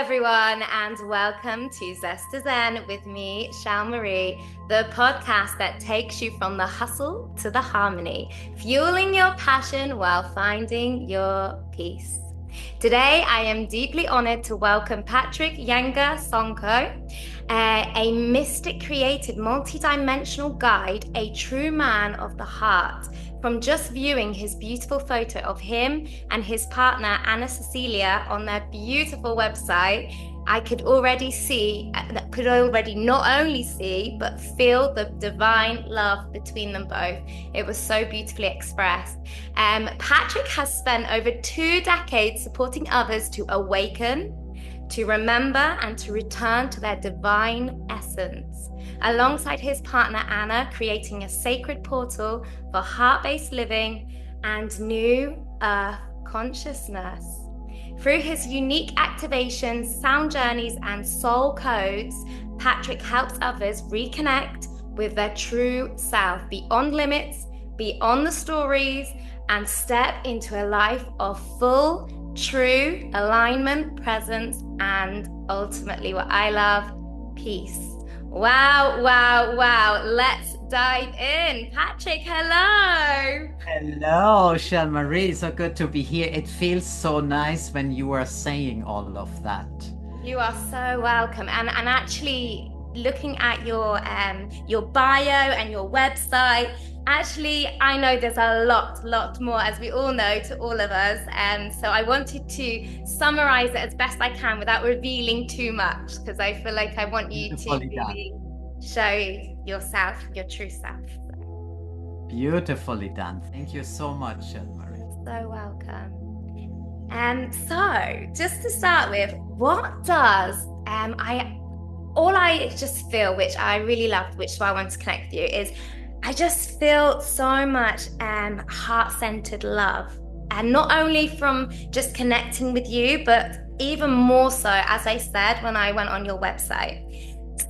everyone, and welcome to Zest to Zen with me, Shel, the podcast that takes you from the hustle to the harmony, fueling your passion while finding your peace. Today, I am deeply honored to welcome Patrick Yenga Sonqo, a mystic created multidimensional guide, a true man of the heart. From just viewing his beautiful photo of him and his partner, Anna Cecilia, on their beautiful website, I could already not only see, but feel the divine love between them both. It was so beautifully expressed. Patrick has spent over 2 decades supporting others to awaken, to remember, and to return to their divine essence. Alongside his partner, Anna, creating a sacred portal for heart-based living and new earth consciousness. Through his unique activations, sound journeys, and soul codes, Patrick helps others reconnect with their true self, beyond limits, beyond the stories, and step into a life of full, true alignment, presence, and ultimately what I love, peace. Wow. Let's dive in. Patrick, hello. Hello, Shel Marie. So good to be here. It feels so nice when you are saying all of that. You are so welcome. And actually looking at your bio and your website, actually, I know there's a lot more, as we all know, to all of us. So I wanted to summarize it as best I can without revealing too much, because I feel like I want you to really show yourself, your true self. Beautifully done. Thank you so much, Shel Marie. So welcome. So just to start with, what does I just feel, which I really loved, which is why I want to connect with you, is I just feel so much heart-centered love, and not only from just connecting with you, but even more so, as I said, when I went on your website.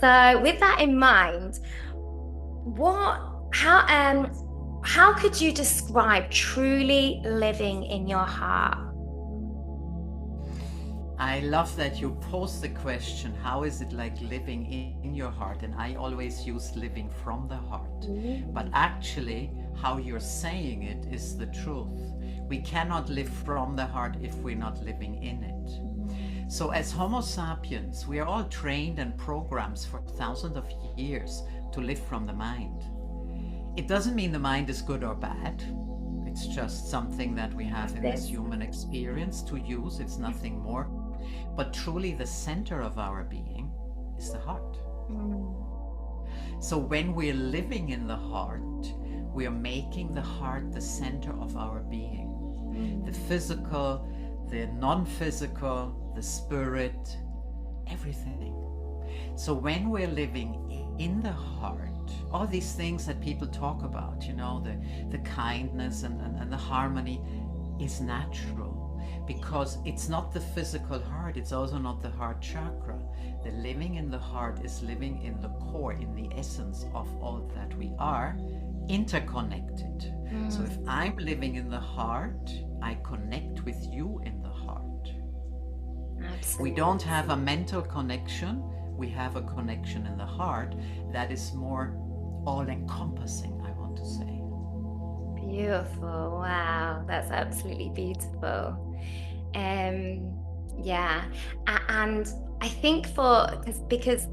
So with that in mind, how could you describe truly living in your heart? I love that you pose the question, how is it like living in your heart? And I always use living from the heart. Mm-hmm. But actually, how you're saying it is the truth. We cannot live from the heart if we're not living in it. So as Homo sapiens, we are all trained and programmed for thousands of years to live from the mind. It doesn't mean the mind is good or bad. It's just something that we have in this human experience to use. It's nothing more. But truly the center of our being is the heart. So when we're living in the heart, we are making the heart the center of our being. The physical, the non-physical, the spirit, everything. So when we're living in the heart, all these things that people talk about, the kindness and the harmony is natural. Because it's not the physical heart, it's also not the heart chakra. The living in the heart is living in the core, in the essence of all that we are, interconnected. So if I'm living in the heart, I connect with you in the heart. Absolutely. We don't have a mental connection, we have a connection in the heart that is more all-encompassing, I want to say. Beautiful. Wow, that's absolutely beautiful. Yeah, and I think because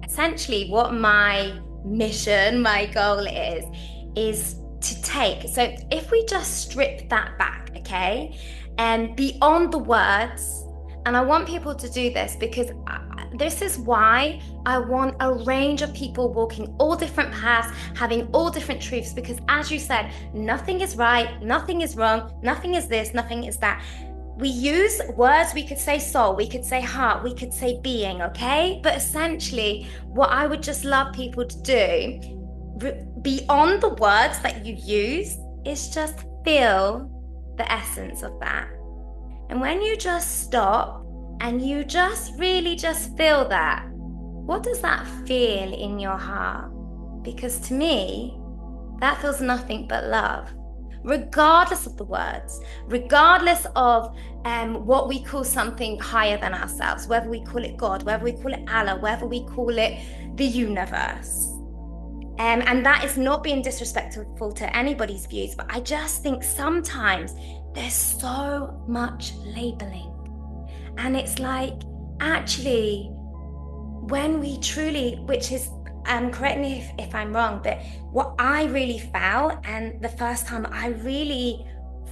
essentially what my mission, my goal is to take. So if we just strip that back, okay, and beyond the words, and I want people to do this because this is why I want a range of people walking all different paths, having all different truths, because as you said, nothing is right, nothing is wrong, nothing is this, nothing is that. We use words, we could say soul, we could say heart, we could say being, okay? But essentially, what I would just love people to do, beyond the words that you use, is just feel the essence of that. And when you just stop and you just really just feel that, what does that feel in your heart? Because to me, that feels nothing but love. regardless of the words, regardless of what we call something higher than ourselves, whether we call it God, whether we call it Allah, whether we call it the universe. And that is not being disrespectful to anybody's views, but I just think sometimes there's so much labeling. And it's like, actually, when we truly, which is, correct me if I'm wrong, but what I really felt, and the first time I really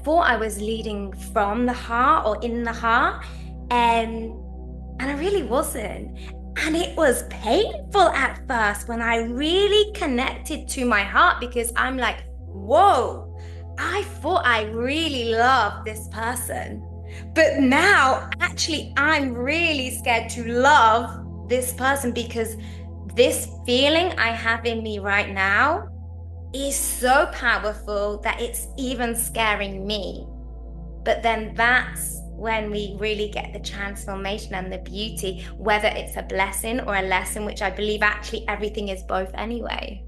thought I was leading from the heart or in the heart, and I really wasn't. And it was painful at first when I really connected to my heart, because I'm like, whoa, I thought I really loved this person. But now, actually, I'm really scared to love this person, because this feeling I have in me right now is so powerful that it's even scaring me. But then that's when we really get the transformation and the beauty, whether it's a blessing or a lesson, which I believe actually everything is both anyway.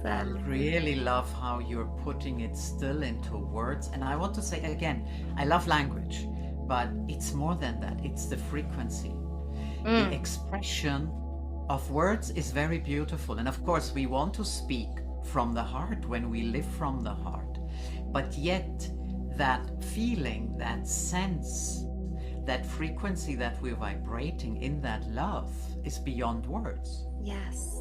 So. I really love how you're putting it still into words. And I want to say again, I love language, but it's more than that. It's the frequency. The expression of words is very beautiful. And of course, we want to speak from the heart when we live from the heart. But yet, that feeling, that sense, that frequency that we're vibrating in that love is beyond words. Yes.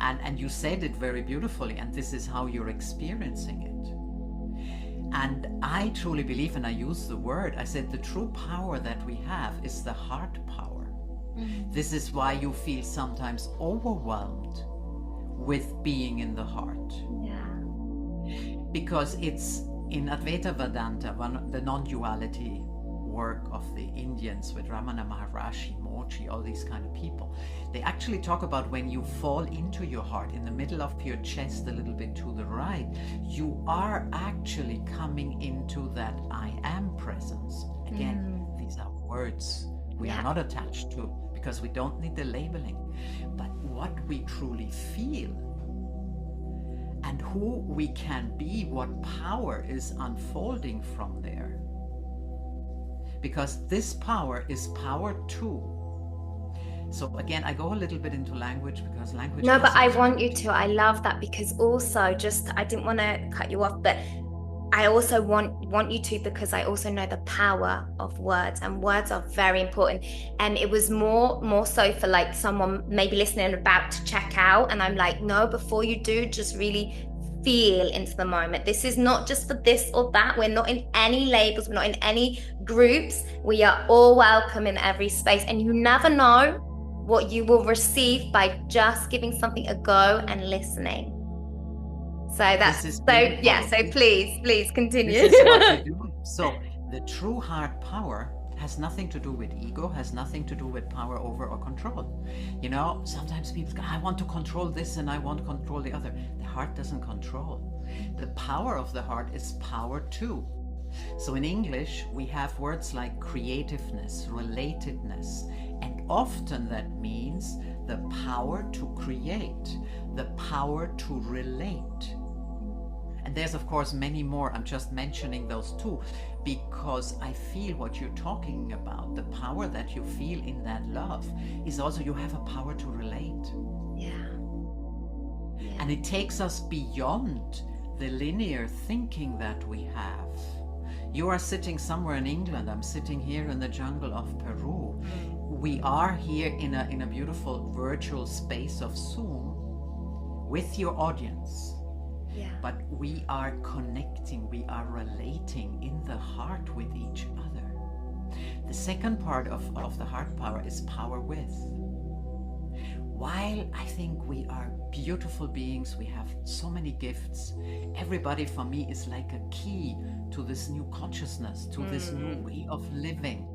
And you said it very beautifully, and this is how you're experiencing it. And I truly believe, and I use the word, I said the true power that we have is the heart power. This is why you feel sometimes overwhelmed with being in the heart. Yeah. Because it's in Advaita Vedanta, the non-duality work of the Indians with Ramana Maharshi, Mochi, all these kind of people. They actually talk about when you fall into your heart, in the middle of your chest, a little bit to the right, you are actually coming into that I am presence. Again, these are words we are not attached to, because we don't need the labeling. But what we truly feel and who we can be, what power is unfolding from there. Because this power is power too. So again, I go a little bit into language, because language... No, but I want you to. I love that, because also, just, I didn't want to cut you off, but I also want you to, because I also know the power of words, and words are very important. And it was more so for like someone maybe listening about to check out, and I'm like, no, before you do, just really feel into the moment. This is not just for this or that. We're not in any labels, we're not in any groups. We are all welcome in every space, and you never know what you will receive by just giving something a go and listening. So that's so please continue. This is what you do. So the true heart power has nothing to do with ego, has nothing to do with power over or control. You know, sometimes people go, I want to control this and I want to control the other. The heart doesn't control. The power of the heart is power too. So in English, we have words like creativeness, relatedness, and often that means the power to create, the power to relate. And there's of course many more. I'm just mentioning those two because I feel what you're talking about. The power that you feel in that love is also you have a power to relate. Yeah. And it takes us beyond the linear thinking that we have. You are sitting somewhere in England. I'm sitting here in the jungle of Peru. We are here in a beautiful virtual space of Zoom with your audience. Yeah. But we are connecting, we are relating in the heart with each other. The second part of the heart power is power with. While I think we are beautiful beings, we have so many gifts. Everybody for me is like a key to this new consciousness, to this new way of living.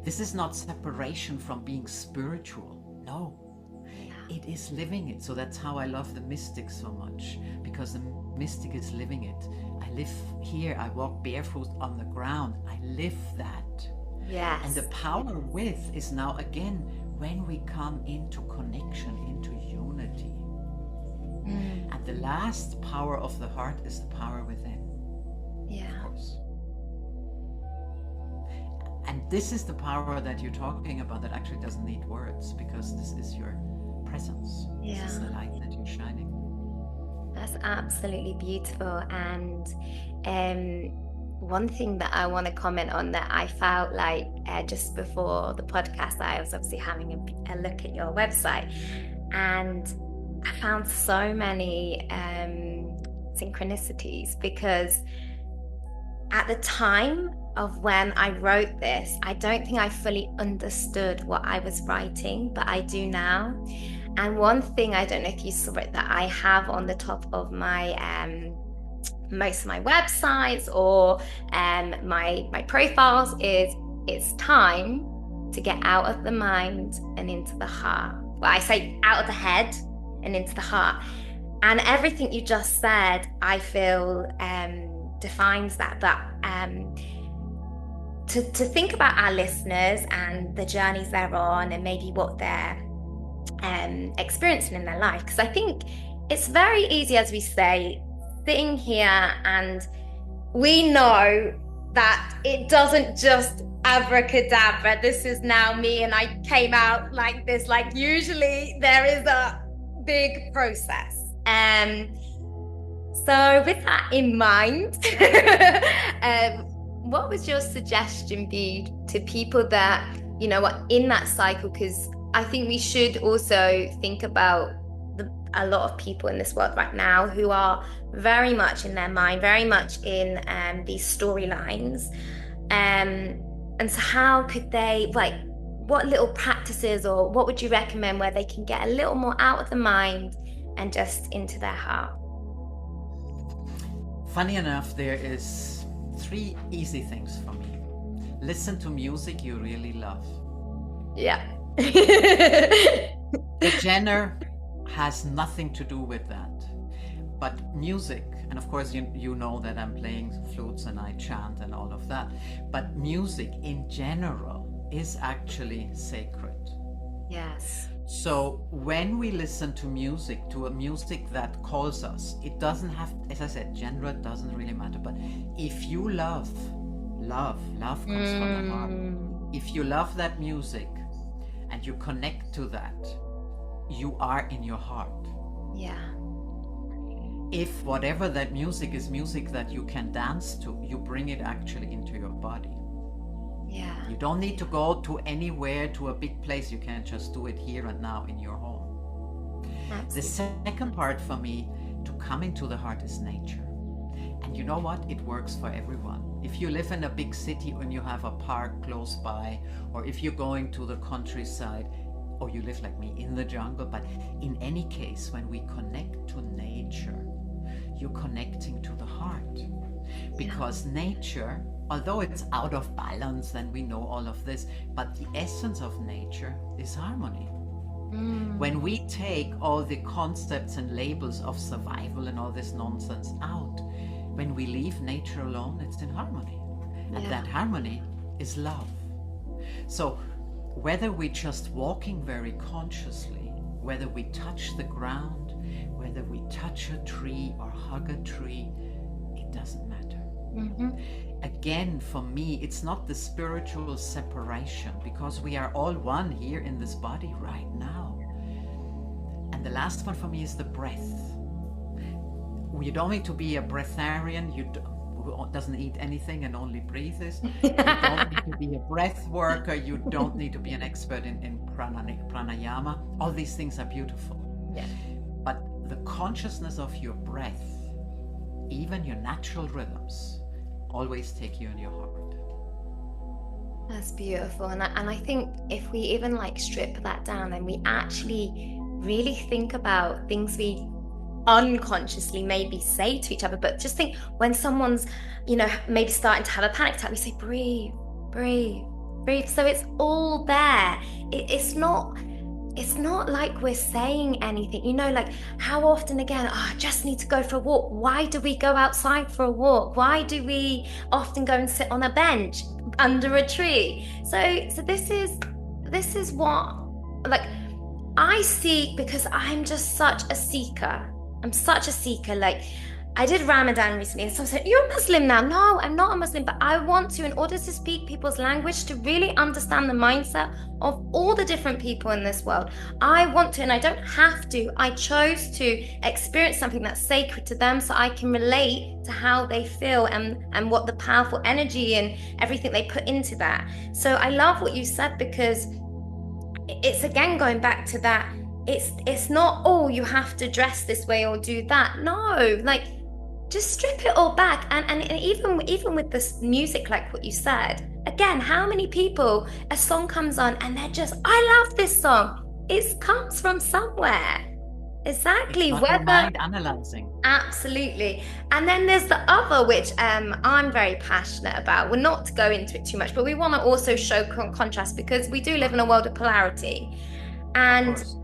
This is not separation from being spiritual. No. It is living it. So that's how I love the mystic so much, because the mystic is living it. I live here, I walk barefoot on the ground, I live that. Yes. And the power with is now again when we come into connection, into unity. And the last power of the heart is the power within. Yeah. Of course. And this is the power that you're talking about that actually doesn't need words, because this is your presence. Yeah. This is the light that you're shining. That's absolutely beautiful. And one thing that I want to comment on that I felt like just before the podcast, I was obviously having a look at your website, and I found so many synchronicities, because at the time of when I wrote this, I don't think I fully understood what I was writing, but I do now. And one thing, I don't know if you saw it, that I have on the top of my most of my websites or my profiles is, it's time to get out of the mind and into the heart. Well, I say out of the head and into the heart. And everything you just said, I feel defines that. But to think about our listeners and the journeys they're on, and maybe what they're experiencing in their life, because I think it's very easy, as we say, sitting here, and we know that it doesn't just abracadabra, this is now me and I came out like this. Like, usually there is a big process. So with that in mind, what would your suggestion be to people that, you know, are in that cycle? Because I think we should also think about a lot of people in this world right now who are very much in their mind, very much in these storylines. And so how could they, like, what little practices, or what would you recommend where they can get a little more out of the mind and just into their heart? Funny enough, there is 3 easy things for me. Listen to music you really love. Yeah. The genre has nothing to do with that. But music, and of course you know that I'm playing flutes and I chant and all of that, but music in general is actually sacred. Yes. So when we listen to music, to a music that calls us, it doesn't have, as I said, genre doesn't really matter, but if you love comes from the heart. If you love that music and you connect to that, you are in your heart. Yeah. If whatever that music is music that you can dance to, you bring it actually into your body. Yeah. You don't need to go to anywhere, to a big place. You can just do it here and now in your home. Absolutely. The second part for me to come into the heart is nature. And you know what? It works for everyone. If you live in a big city and you have a park close by, or if you're going to the countryside, or you live like me in the jungle, but in any case, when we connect to nature, you're connecting to the heart. Because nature, although it's out of balance, and we know all of this, but the essence of nature is harmony. When we take all the concepts and labels of survival and all this nonsense out, when we leave nature alone, it's in harmony. And that harmony is love. So whether we're just walking very consciously, whether we touch the ground, whether we touch a tree or hug a tree, it doesn't matter. Again, for me, it's not the spiritual separation, because we are all one here in this body right now. And the last one for me is the breath. You don't need to be a breatharian, who doesn't eat anything and only breathes. You don't need to be a breath worker. You don't need to be an expert in pranayama. All these things are beautiful. Yeah. But the consciousness of your breath, even your natural rhythms, always take you in your heart. That's beautiful. And I think if we even like strip that down, and we actually really think about things we unconsciously maybe say to each other, but just think when someone's, you know, maybe starting to have a panic attack, we say, breathe, breathe, breathe. So it's all there. It's not like we're saying anything, you know, like how often again, I just need to go for a walk. Why do we go outside for a walk? Why do we often go and sit on a bench under a tree? So this is what, like, I seek, because I'm just such a seeker. I'm such a seeker. Like, I did Ramadan recently, and someone said, "You're a Muslim now." No, I'm not a Muslim, but I want to, in order to speak people's language, to really understand the mindset of all the different people in this world. I want to, and I don't have to. I chose to experience something that's sacred to them so I can relate to how they feel and what the powerful energy and everything they put into that. So I love what you said, because it's again going back to that. It's not, oh, you have to dress this way or do that. No, like, just strip it all back. And even with this music, like what you said, again, how many people, a song comes on and they're just, I love this song. It comes from somewhere. It's Exactly. not your Whether mind analyzing. Absolutely. And then there's the other, which I'm very passionate about. We're not to go into it too much, but we want to also show contrast, because we do live in a world of polarity. Of And course.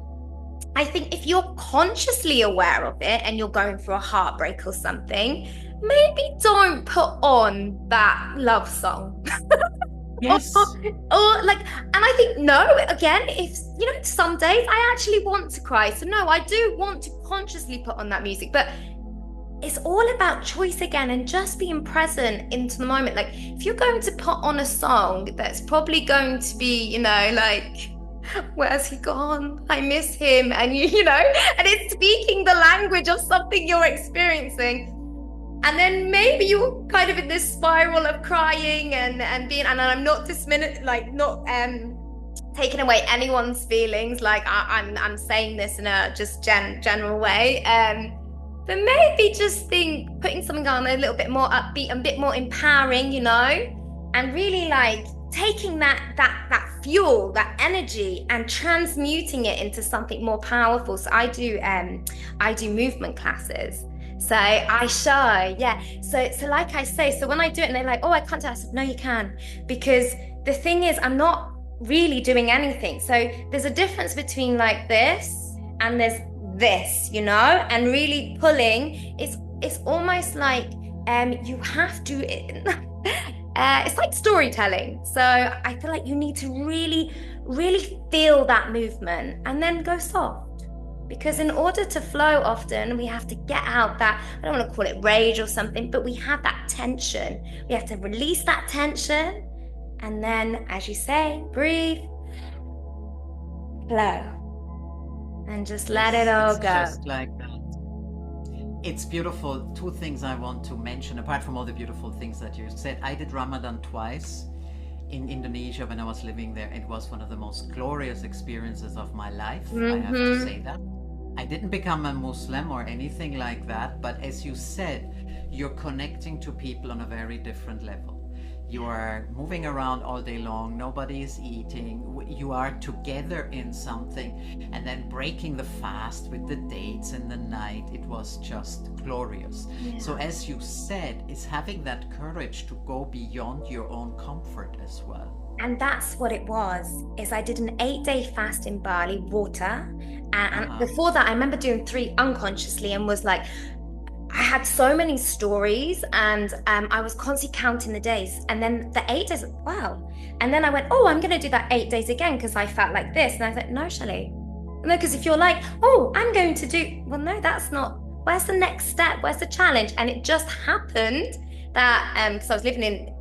I think if you're consciously aware of it and you're going through a heartbreak or something, maybe don't put on that love song. or, Yes. or like, and I think, no, again, if, some days I actually want to cry. So no, I do want to consciously put on that music, but it's all about choice again, and just being present into the moment. Like, if you're going to put on a song that's probably going to be, like, where's he gone? I miss him. And and it's speaking the language of something you're experiencing. And then maybe you're kind of in this spiral of crying and being, and I'm not this minute, like, not taking away anyone's feelings. Like, I'm saying this in a just general way. But maybe just putting something on a little bit more upbeat, a bit more empowering, and really, like, taking that fuel, that energy, and transmuting it into something more powerful. So I do movement classes. So I show, yeah. So like I say, so when I do it and they're like, "Oh, I can't do it," I said, "No, you can," because the thing is, I'm not really doing anything. So there's a difference between like this and there's this, and really pulling. It's almost like you have to. It's like storytelling. So I feel like you need to really, really feel that movement and then go soft. Because in order to flow, often we have to get out that, I don't want to call it rage or something, but we have that tension. We have to release that tension. And then, as you say, breathe, flow, and just let it all It's go. just like that. It's beautiful. Two things I want to mention, apart from all the beautiful things that you said. I did Ramadan twice in Indonesia when I was living there. It was one of the most glorious experiences of my life. I have to say that. I didn't become a Muslim or anything like that, but as you said, you're connecting to people on a very different level. You are moving around all day long, nobody is eating, you are together in something, and then breaking the fast with the dates in the night. It was just glorious. Yeah. So as you said, it's having that courage to go beyond your own comfort as well. And that's what it was, is I did an 8-day fast in Bali, water. And before that, I remember doing 3 unconsciously, and was like, I had so many stories, and I was constantly counting the days. And then the 8 days, wow. And then I went, oh, I'm going to do that 8 days again because I felt like this. And I thought, no, Shelley. No, because if you're like, oh, I'm going to do, well, no, that's not, where's the next step? Where's the challenge? And it just happened that, because I was living in,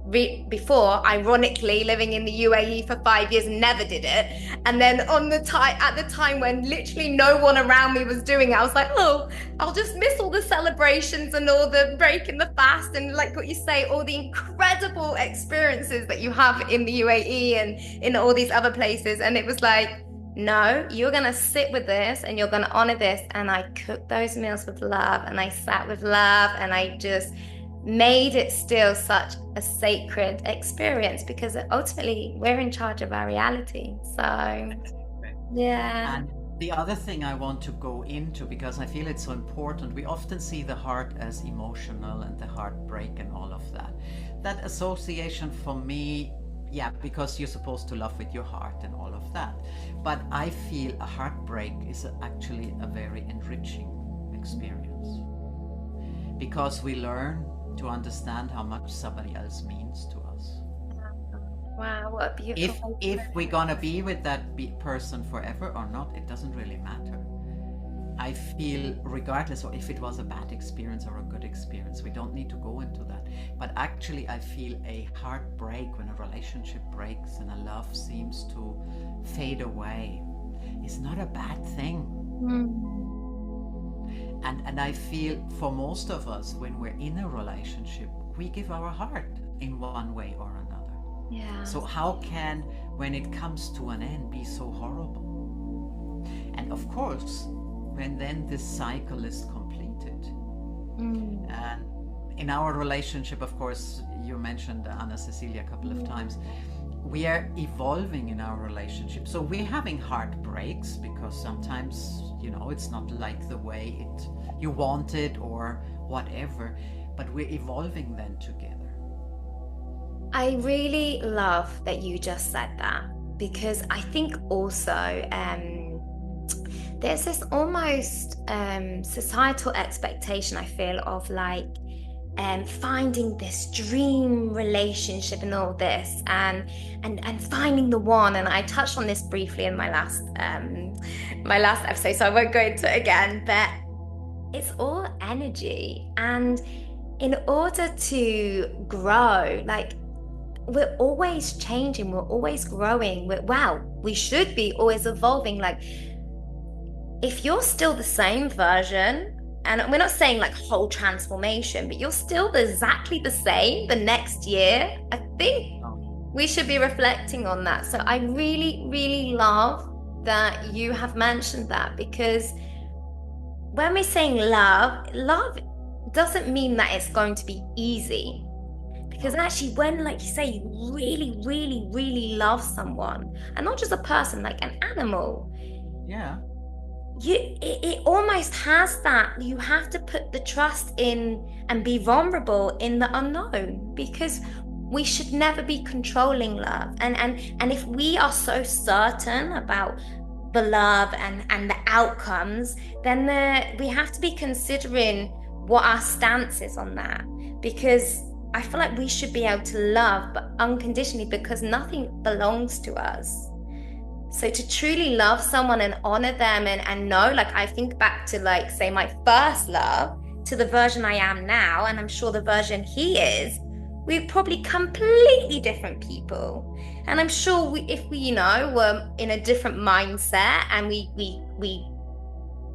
before, ironically, living in the UAE for 5 years, never did it. And then at the time when literally no one around me was doing it, I was like, oh, I'll just miss all the celebrations and all the break in the fast, and like what you say, all the incredible experiences that you have in the UAE and in all these other places. And it was like, no, you're going to sit with this and you're going to honor this. And I cooked those meals with love, and I sat with love, and I just made it still such a sacred experience, because ultimately we're in charge of our reality. So yeah. And the other thing I want to go into, because I feel it's so important, we often see the heart as emotional and the heartbreak and all of that. That association for me, yeah, because you're supposed to love with your heart and all of that. But I feel a heartbreak is actually a very enriching experience, because we learn to understand how much somebody else means to us. Wow, what a beautiful If we're gonna be with that person forever or not, it doesn't really matter. I feel, regardless of if it was a bad experience or a good experience, we don't need to go into that. But actually, I feel a heartbreak when a relationship breaks and a love seems to fade away. It's not a bad thing. And I feel for most of us, when we're in a relationship, we give our heart in one way or another. Yeah. So how can, when it comes to an end, be so horrible? And of course, when then this cycle is completed, and in our relationship, of course, you mentioned Anna Cecilia a couple of times, we are evolving in our relationship. So we're having heartbreaks because sometimes, it's not like the way you want it or whatever, but we're evolving then together. I really love that you just said that, because I think also there's this almost societal expectation, I feel, of like finding this dream relationship and all this, and finding the one. And I touched on this briefly in my last episode, so I won't go into it again, but it's all energy. And in order to grow, like, we're always changing, we're always growing, we should be always evolving. Like, if you're still the same version, and we're not saying like whole transformation, but you're still exactly the same the next year, I think we should be reflecting on that. So I really, really love that you have mentioned that, because when we're saying love doesn't mean that it's going to be easy. Because actually, when, like you say, you really, really, really love someone, and not just a person, like an animal, it almost has that. You have to put the trust in and be vulnerable in the unknown, because we should never be controlling love. And if we are so certain about the love and the outcomes, then we have to be considering what our stance is on that, because I feel like we should be able to love, but unconditionally, because nothing belongs to us. So to truly love someone and honor them and know, like, I think back to, like, say, my first love to the version I am now, and I'm sure the version he is, we're probably completely different people. And I'm sure if we, were in a different mindset and we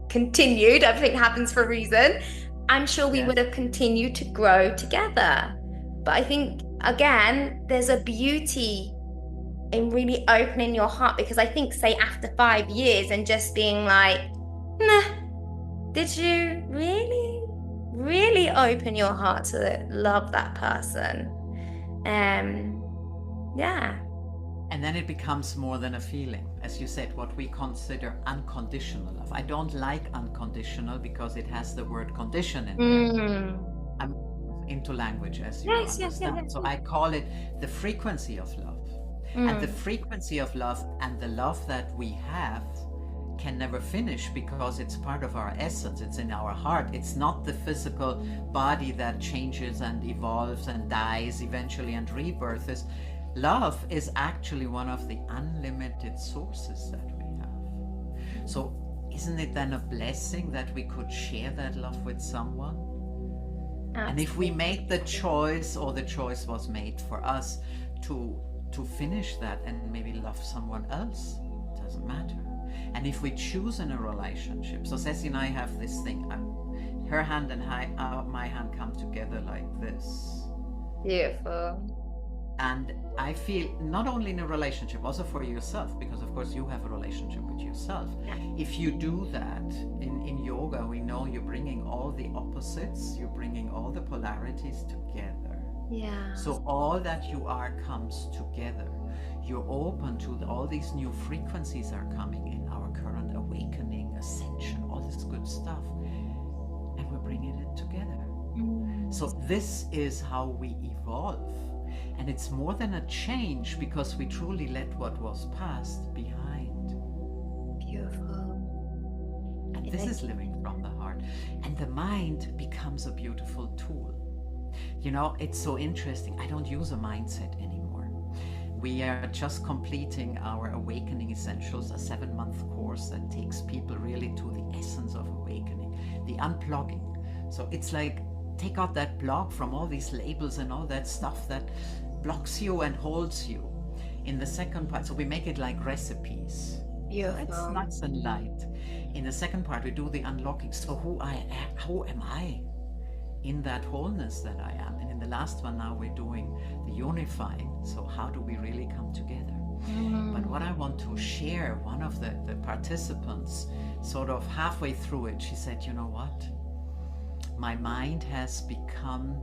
continued, everything happens for a reason, I'm sure we would have continued to grow together. But I think, again, there's a beauty in really opening your heart, because I think, say, after 5 years and just being like, nah, did you really, really open your heart to love that person? Yeah. And then it becomes more than a feeling. As you said, what we consider unconditional love. I don't like unconditional because it has the word condition in there. I'm into language, as you understand. Yes. So I call it the frequency of love. And the frequency of love and the love that we have can never finish, because it's part of our essence. It's in our heart. It's not the physical body that changes and evolves and dies eventually and rebirths. Love is actually one of the unlimited sources that we have. So isn't it then a blessing that we could share that love with someone? Absolutely. And if we made the choice, or the choice was made for us to finish that and maybe love someone else, it doesn't matter. And if we choose in a relationship, so Ceci and I have this thing, her hand and my hand come together like this. Beautiful. And I feel, not only in a relationship, also for yourself, because of course you have a relationship with yourself. If you do that in yoga, we know you're bringing all the opposites, you're bringing all the polarities together. Yeah. So all that you are comes together. You're open to all these new frequencies are coming in, our current awakening, ascension, all this good stuff. And we're bringing it together. So this is how we evolve. And it's more than a change, because we truly let what was past behind. Beautiful. And this is living from the heart. And the mind becomes a beautiful tool. It's so interesting. I don't use a mindset anymore. We are just completing our Awakening Essentials, a 7-month course that takes people really to the essence of unplugging. So it's like, take out that block from all these labels and all that stuff that blocks you and holds you. In the second part, so we make it like recipes. Beautiful. It's nice and light. In the second part, we do the unlocking. So who am I in that wholeness that I am? And in the last one now, we're doing the unifying. So how do we really come together? But what I want to share, one of the participants, sort of halfway through it, she said, you know what? My mind has become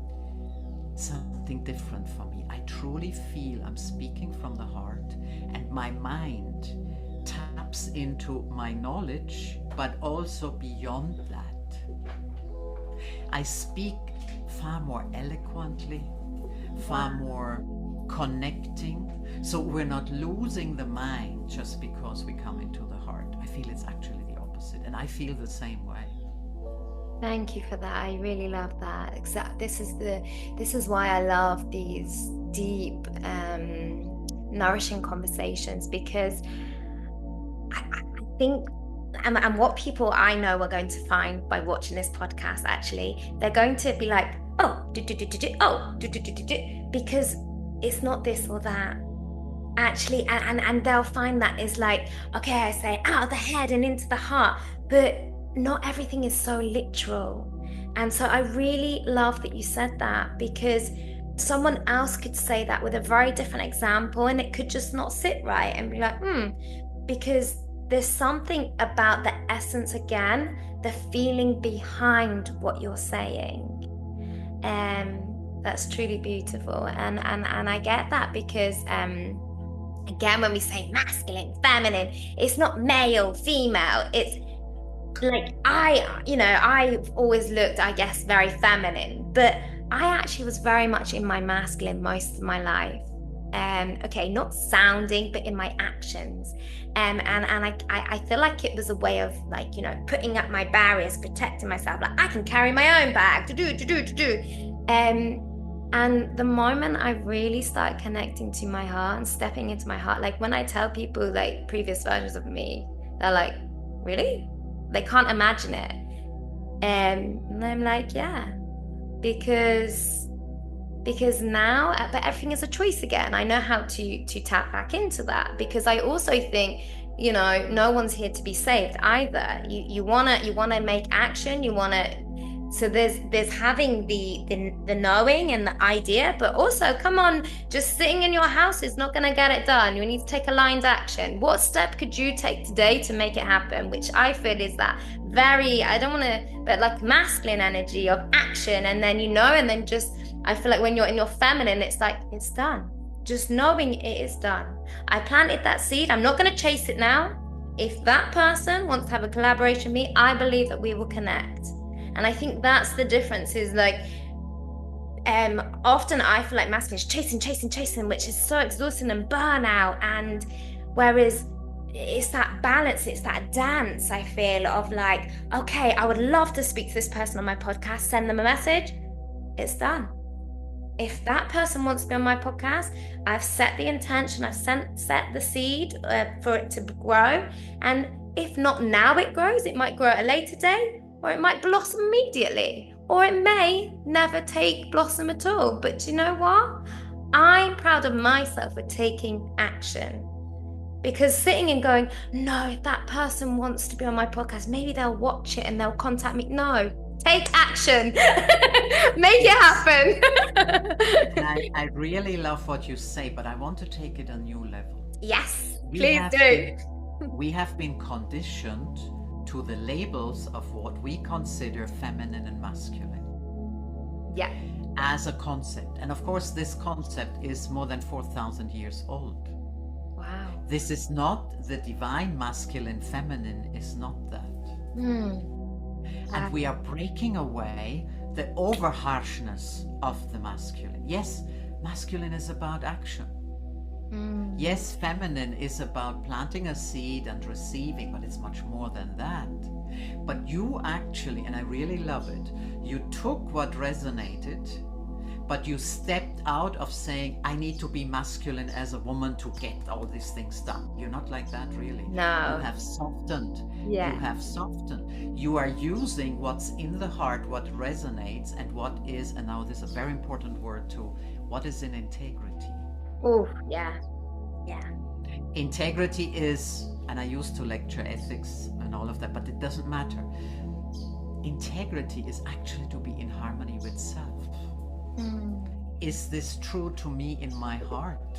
something different for me. I truly feel I'm speaking from the heart, and my mind taps into my knowledge, but also beyond that. I speak far more eloquently, far more connecting. So we're not losing the mind just because we come into the heart. I feel it's actually the opposite, and I feel the same way. Thank you for that. I really love that. This is why I love these deep, nourishing conversations, because I think, and what people I know are going to find by watching this podcast, actually, they're going to be like, because it's not this or that. Actually, and they'll find that is like, okay, I say out of the head and into the heart, but not everything is so literal. And so I really love that you said that, because someone else could say that with a very different example, and it could just not sit right and be like, because there's something about the essence, again, the feeling behind what you're saying. That's truly beautiful. And I get that, because again, when we say masculine, feminine, it's not male, female. It's like, I've always looked, I guess, very feminine, but I actually was very much in my masculine most of my life. Okay, not sounding, but in my actions. And I feel like it was a way of, like, putting up my barriers, protecting myself. Like, I can carry my own bag, to do. And the moment I really started connecting to my heart and stepping into my heart, like when I tell people like previous versions of me, they're like, really? They can't imagine it. And I'm like, yeah, because now, but everything is a choice again. I know how to tap back into that, because I also think, no one's here to be saved either. You wanna make action. So there's having the knowing and the idea, but also, come on, just sitting in your house is not going to get it done. You need to take aligned action. What step could you take today to make it happen? Which I feel is that very, I don't want to, but like masculine energy of action. And then, and then just, I feel like when you're in your feminine, it's like, it's done. Just knowing it is done. I planted that seed. I'm not going to chase it now. If that person wants to have a collaboration with me, I believe that we will connect. And I think that's the difference, is like, often I feel like masculine is chasing, which is so exhausting and burnout. And whereas it's that balance, it's that dance, I feel, of like, okay, I would love to speak to this person on my podcast, send them a message, it's done. If that person wants to be on my podcast, I've set the intention, I've set the seed for it to grow. And if not now it grows, it might grow at a later date, or it might blossom immediately, or it may never take blossom at all. But you know what? I'm proud of myself for taking action. Because sitting and going, no, if that person wants to be on my podcast, maybe they'll watch it and they'll contact me. No, take action. Make it happen. I really love what you say, but I want to take it a new level. Yes, please do. We have been conditioned to the labels of what we consider feminine and masculine. Yeah. As a concept. And of course, this concept is more than 4,000 years old. Wow. This is not the divine masculine, feminine is not that. And we are breaking away the over harshness of the masculine. Yes, masculine is about action. Yes, feminine is about planting a seed and receiving, but it's much more than that. But you actually, and I really love it, you took what resonated, but you stepped out of saying, I need to be masculine as a woman to get all these things done. You're not like that, really. No. You have softened. Yeah. You have softened. You are using what's in the heart, what resonates, and what is, and now this is a very important word too, what is in integrity. Oh, yeah. Yeah. Integrity is, and I used to lecture ethics and all of that, but it doesn't matter. Integrity is actually to be in harmony with self. Is this true to me in my heart?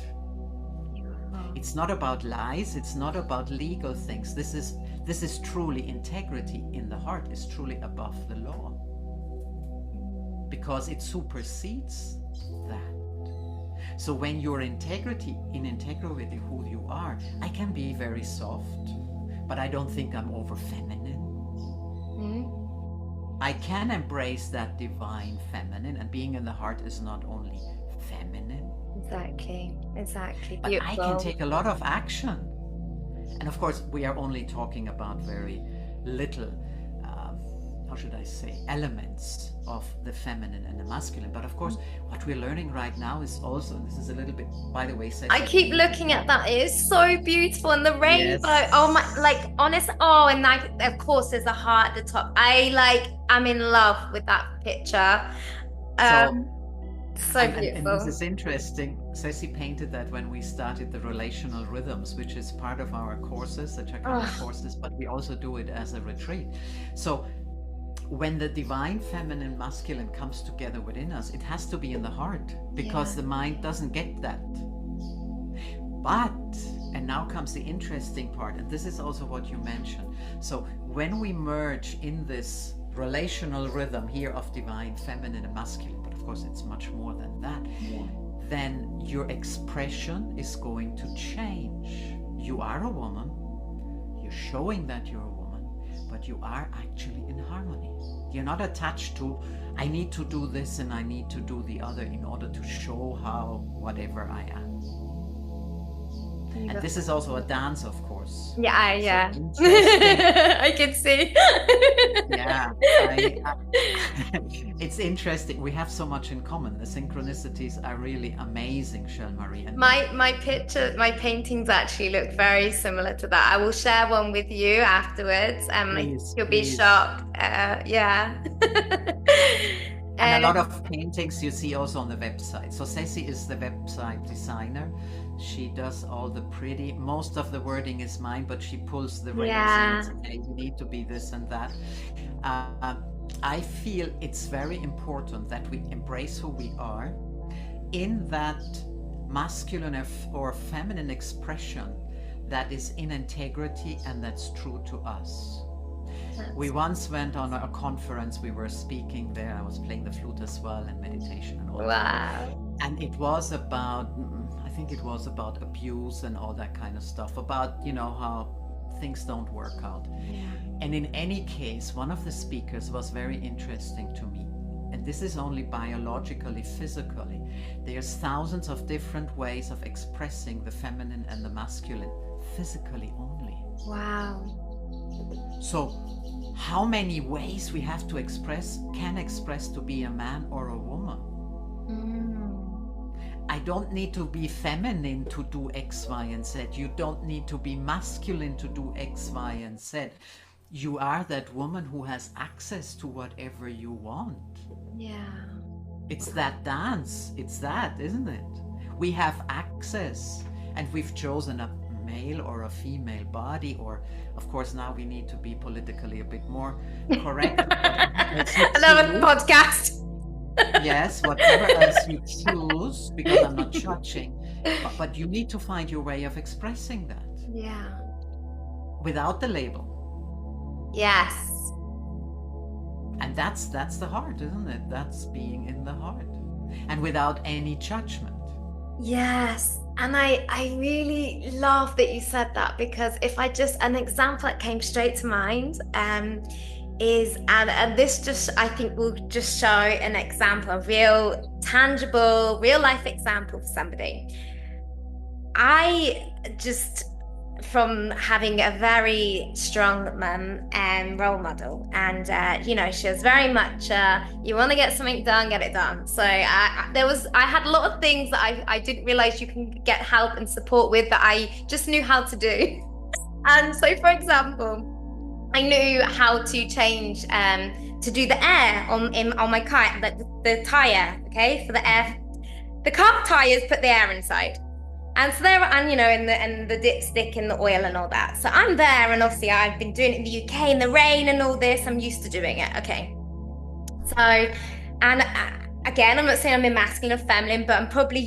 It's not about lies, it's not about legal things. This is truly integrity in the heart, is truly above the law. Because it supersedes that. So when you're in integrity with who you are, I can be very soft, but I don't think I'm over feminine. I can embrace that divine feminine, and being in the heart is not only feminine. Exactly. But Beautiful. I can take a lot of action. And of course, we are only talking about very little, how should I say, elements of the feminine and the masculine. But of course, what we're learning right now is also, and this is a little bit, by the way, I keep looking at that. It is so beautiful. And the rainbow. Yes. Oh my, like, honest. Oh, and like, of course, there's a heart at the top. I'm in love with that picture. So beautiful. And this is interesting. Ceci painted that when we started the relational rhythms, which is part of our courses, the Chakra courses, but we also do it as a retreat. So when the divine feminine masculine comes together within us, it has to be in the heart, because the mind doesn't get that. But, and now comes the interesting part, and this is also what you mentioned. So when we merge in this relational rhythm here of divine feminine and masculine, but of course it's much more than that, then your expression is going to change. You are a woman, you're showing that you're a woman, but you are actually in harmony. You're not attached to, I need to do this and I need to do the other in order to show how whatever I am. And this is also a dance, of course. Yeah. So I can see. Yeah, it's interesting. We have so much in common. The synchronicities are really amazing, Shel Marie. And my paintings actually look very similar to that. I will share one with you afterwards. You'll be shocked. Yeah. And a lot of paintings you see also on the website. So Ceci is the website designer. She does all the pretty, most of the wording is mine, but she pulls the reins and says, hey, you need to be this and that. I feel it's very important that we embrace who we are in that masculine or feminine expression that is in integrity and that's true to us. We once went on a conference, we were speaking there, I was playing the flute as well and meditation and all that. And it was about, I think it was about abuse and all that kind of stuff, about, how things don't work out. And in any case, one of the speakers was very interesting to me. And this is only biologically, physically. There's thousands of different ways of expressing the feminine and the masculine, physically only. Wow. So how many ways we have to express to be a man or a woman? I don't need to be feminine to do X, Y, and Z. You don't need to be masculine to do X, Y, and Z. You are that woman who has access to whatever you want. Yeah. It's that dance. It's that, isn't it? We have access, and we've chosen a male or a female body, or of course now we need to be politically a bit more correct. Another podcast. Yes, whatever else you choose, because I'm not judging, but you need to find your way of expressing that. Yeah. Without the label. Yes. And that's the heart, isn't it? That's being in the heart, and without any judgment. Yes. And I really love that you said that, because an example that came straight to mind is, and this just, I think will just show an example, a real tangible, real life example for somebody. I just from having a very strong mum and role model, and she was very much you want to get something done, get it done. So I had a lot of things that I didn't realize you can get help and support with that I just knew how to do. And so, for example, I knew how to change to do the air on my car, like the tire, okay, for the air. The car tires put the air inside. And so there, and in the dipstick and the oil and all that. So I'm there, and obviously I've been doing it in the UK in the rain and all this. I'm used to doing it. Okay. So, and again, I'm not saying I'm masculine or feminine, but I'm probably,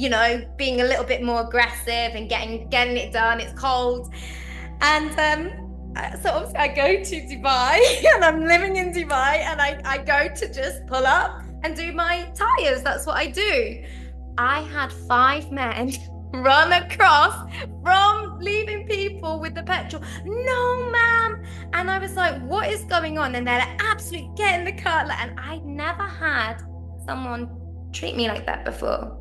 being a little bit more aggressive and getting it done. It's cold. And so obviously I go to Dubai and I'm living in Dubai, and I go to just pull up and do my tires. That's what I do. I had 5 men run across from leaving people with the petrol. No, ma'am. And I was like, what is going on? And they're like, absolutely, get in the car. And I'd never had someone treat me like that before.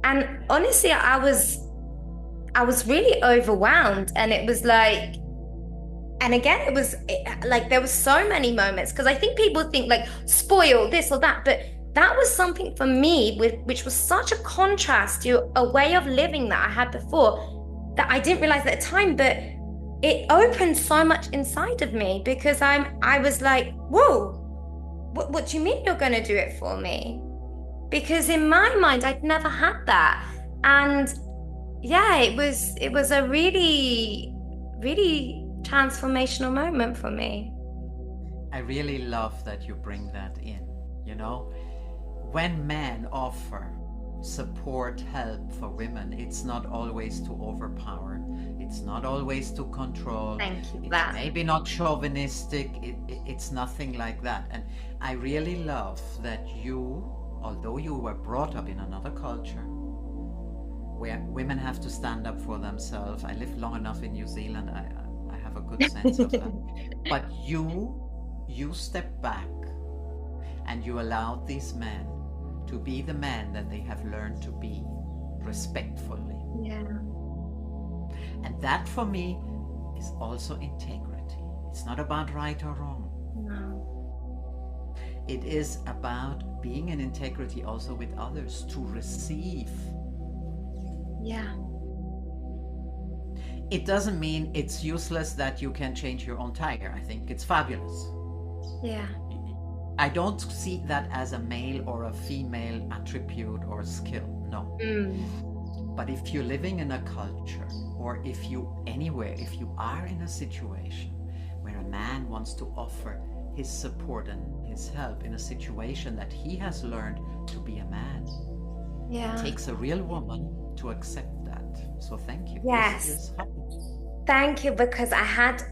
And honestly, I was really overwhelmed. And it was like, and again, it was like, there were so many moments, because I think people think like spoil this or that, but that was something for me which was such a contrast to a way of living that I had before, that I didn't realize at the time, but it opened so much inside of me, because I was like, whoa, what do you mean you're going to do it for me? Because in my mind, I'd never had that. And yeah, it was a really, really transformational moment for me. I really love that you bring that in, when men offer support, help for women, it's not always to overpower. It's not always to control. Thank you for it's that. Maybe not chauvinistic. It's nothing like that. And I really love that you, although you were brought up in another culture where women have to stand up for themselves. I lived long enough in New Zealand. I have a good sense of that. But you stepped back and you allowed these men to be the men that they have learned to be, respectfully. Yeah. And that for me is also integrity. It's not about right or wrong. No. It is about being in integrity also with others, to receive. Yeah. It doesn't mean it's useless that you can change your own tire. I think it's fabulous. Yeah. I don't see that as a male or a female attribute or skill, no. But if you're living in a culture, or if you are in a situation where a man wants to offer his support and his help in a situation that he has learned to be a man, Yeah. it takes a real woman to accept that. So thank you. Yes. Thank you, because I had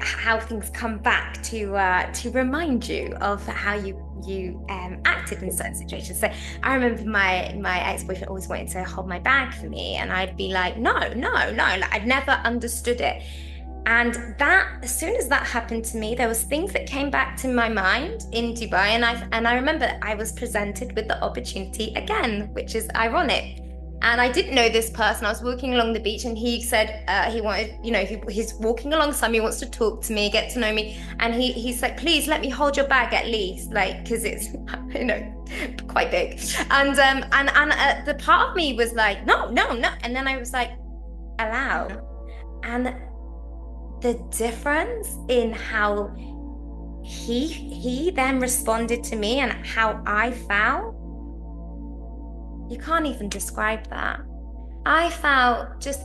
how things come back to remind you of how you acted in certain situations. So I remember my ex-boyfriend always wanted to hold my bag for me, and I'd be like, no, like I'd never understood it. And that, as soon as that happened to me, there was things that came back to my mind in Dubai, and I remember I was presented with the opportunity again, which is ironic. And I didn't know this person. I was walking along the beach, and he said he wanted, he's walking alongside me, wants to talk to me, get to know me. And he's like, please let me hold your bag at least, like, because it's, quite big. And the part of me was like, no. And then I was like, allow. And the difference in how he then responded to me and how I felt, you can't even describe that. I felt just,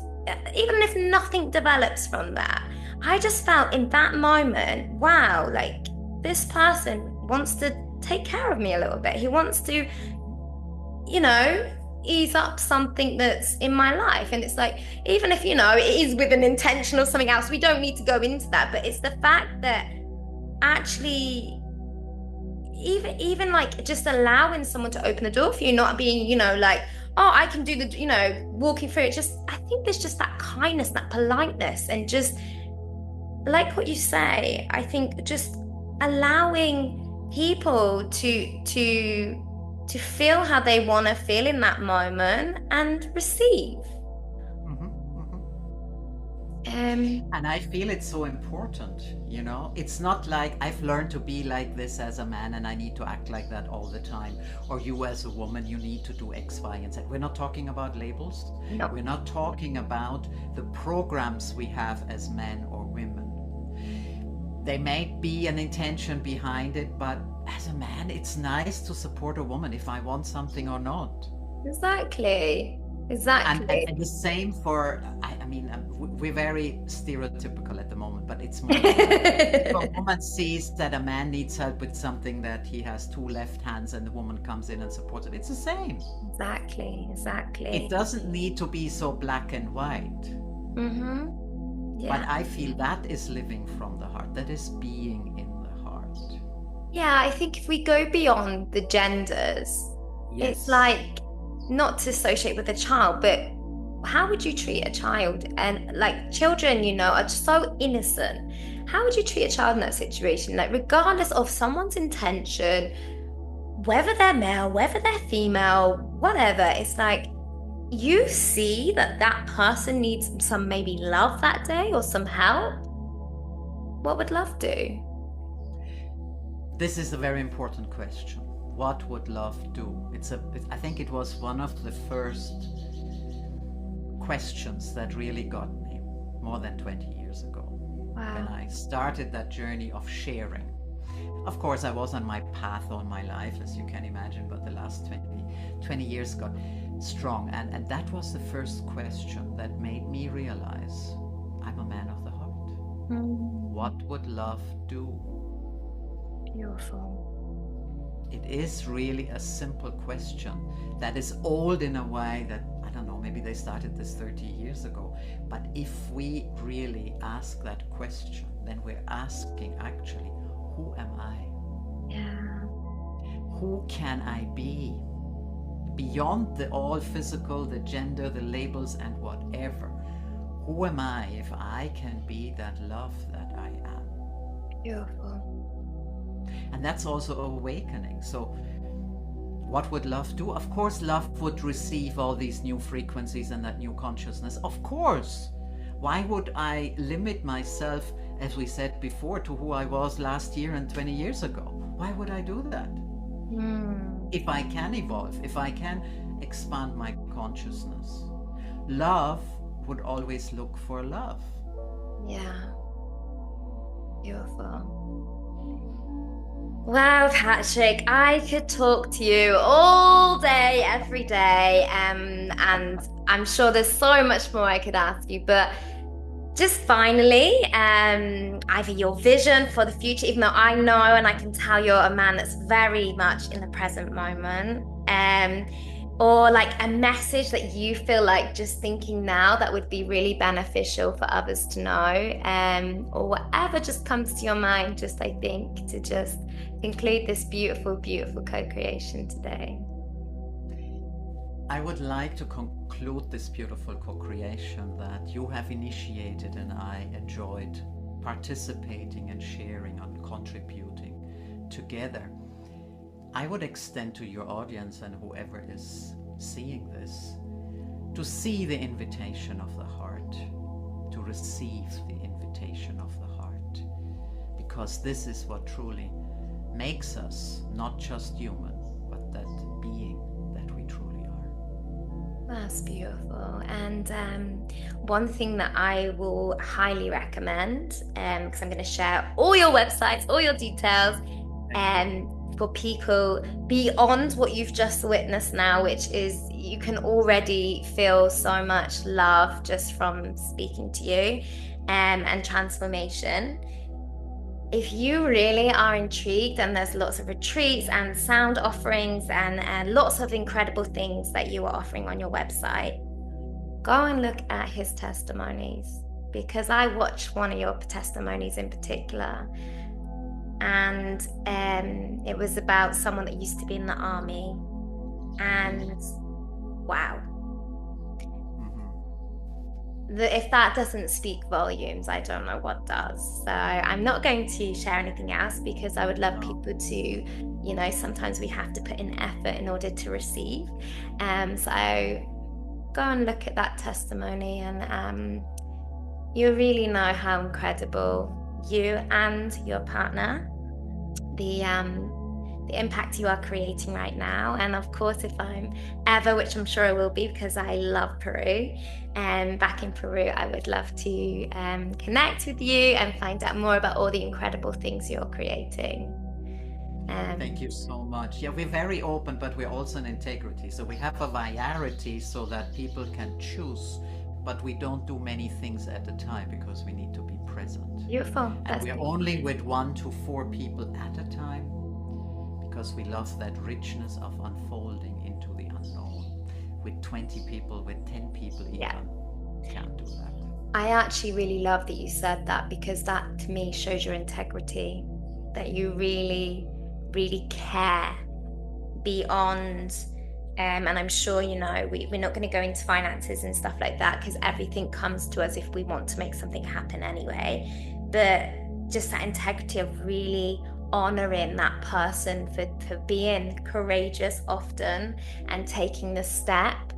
even if nothing develops from that, I just felt in that moment, wow, like this person wants to take care of me a little bit. He wants to, ease up something that's in my life. And it's like, even if, it is with an intention or something else, we don't need to go into that. But it's the fact that actually, even like just allowing someone to open the door for you, not being, like, oh, I can do the, walking through it. Just, I think there's just that kindness, that politeness, and just like what you say, I think just allowing people to feel how they want to feel in that moment and receive. And I feel it's so important, you know? It's not like I've learned to be like this as a man and I need to act like that all the time. Or you as a woman, you need to do X, Y, and Z. We're not talking about labels. No. We're not talking about the programs we have as men or women. There may be an intention behind it, but as a man, it's nice to support a woman if I want something or not. Exactly. And the same for, I mean, we're very stereotypical at the moment, but it's more like if a woman sees that a man needs help with something that he has two left hands and the woman comes in and supports it, it's the same. Exactly. It doesn't need to be so black and white. Mm-hmm. Yeah. But I feel that is living from the heart. That is being in the heart. Yeah, I think if we go beyond the genders, it's like, not to associate with a child, but how would you treat a child? And like children, you know, are so innocent. How would you treat a child in that situation? Like, regardless of someone's intention, whether they're male, whether they're female, whatever, it's like you see that that person needs some maybe love that day or some help. What would love do? This is a very important question. What would love do? I think it was one of the first questions that really got me more than 20 years ago. Wow. When I started that journey of sharing. Of course, I was on my path all my life, as you can imagine, but the last 20 years got strong. And that was the first question that made me realize I'm a man of the heart. What would love do? Beautiful. It is really a simple question that is old in a way that, I don't know, maybe they started this 30 years ago. But if we really ask that question, then we're asking actually, who am I? Yeah. Who can I be? Beyond the all physical, the gender, the labels and whatever. Who am I if I can be that love that I am? Beautiful. And that's also awakening. So what would love do? Of course, love would receive all these new frequencies and that new consciousness. Of course. Why would I limit myself, as we said before, to who I was last year and 20 years ago? Why would I do that? If I can evolve, if I can expand my consciousness. Love would always look for love. Yeah. Beautiful. Wow, Patrick, I could talk to you all day, every day, and I'm sure there's so much more I could ask you, but just finally, either your vision for the future, even though I know and I can tell you're a man that's very much in the present moment, or like a message that you feel like just thinking now that would be really beneficial for others to know, or whatever just comes to your mind, just I think to just conclude this beautiful, beautiful co-creation today. I would like to conclude this beautiful co-creation that you have initiated and I enjoyed participating and sharing and contributing together. I would extend to your audience and whoever is seeing this to see the invitation of the heart, to receive the invitation of the heart, because this is what truly makes us not just human, but that being that we truly are. That's beautiful. And one thing that I will highly recommend, because I'm going to share all your websites, all your details, for people beyond what you've just witnessed now, which is you can already feel so much love just from speaking to you, and transformation. If you really are intrigued, and there's lots of retreats and sound offerings and lots of incredible things that you are offering on your website, go and look at his testimonies, because I watched one of your testimonies in particular, and it was about someone that used to be in the army, and wow, if that doesn't speak volumes, I don't know what does. So I'm not going to share anything else, because I would love people to, you know, sometimes we have to put in effort in order to receive. So go and look at that testimony, and You really know how incredible you and your partner, the impact you are creating right now. And of course, if I'm ever, which I'm sure I will be because I love Peru, and back in Peru, I would love to connect with you and find out more about all the incredible things you're creating. Thank Um, you so much. Yeah, we're very open, but we're also in integrity. So we have a variety so that people can choose, but we don't do many things at a time because we need to be present. Beautiful. And That's we're only with 1 to 4 people at a time because we love that richness of unfolding into the unknown. With 20 people, with 10 people, yeah. even can't do that. I actually really love that you said that because that to me shows your integrity, that you really, really care beyond. And I'm sure, we're not going to go into finances and stuff like that because everything comes to us if we want to make something happen anyway. But just that integrity of really honoring that person for being courageous often and taking the step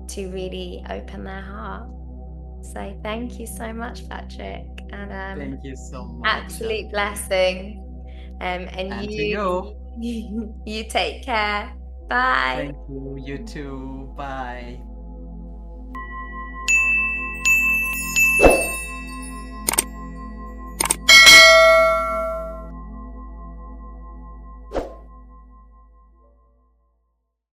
to really open their heart. So thank you so much, Patrick, and Thank you so much, Shel. absolute blessing. And And to you, you. you take care. Bye. Thank you. You too. Bye.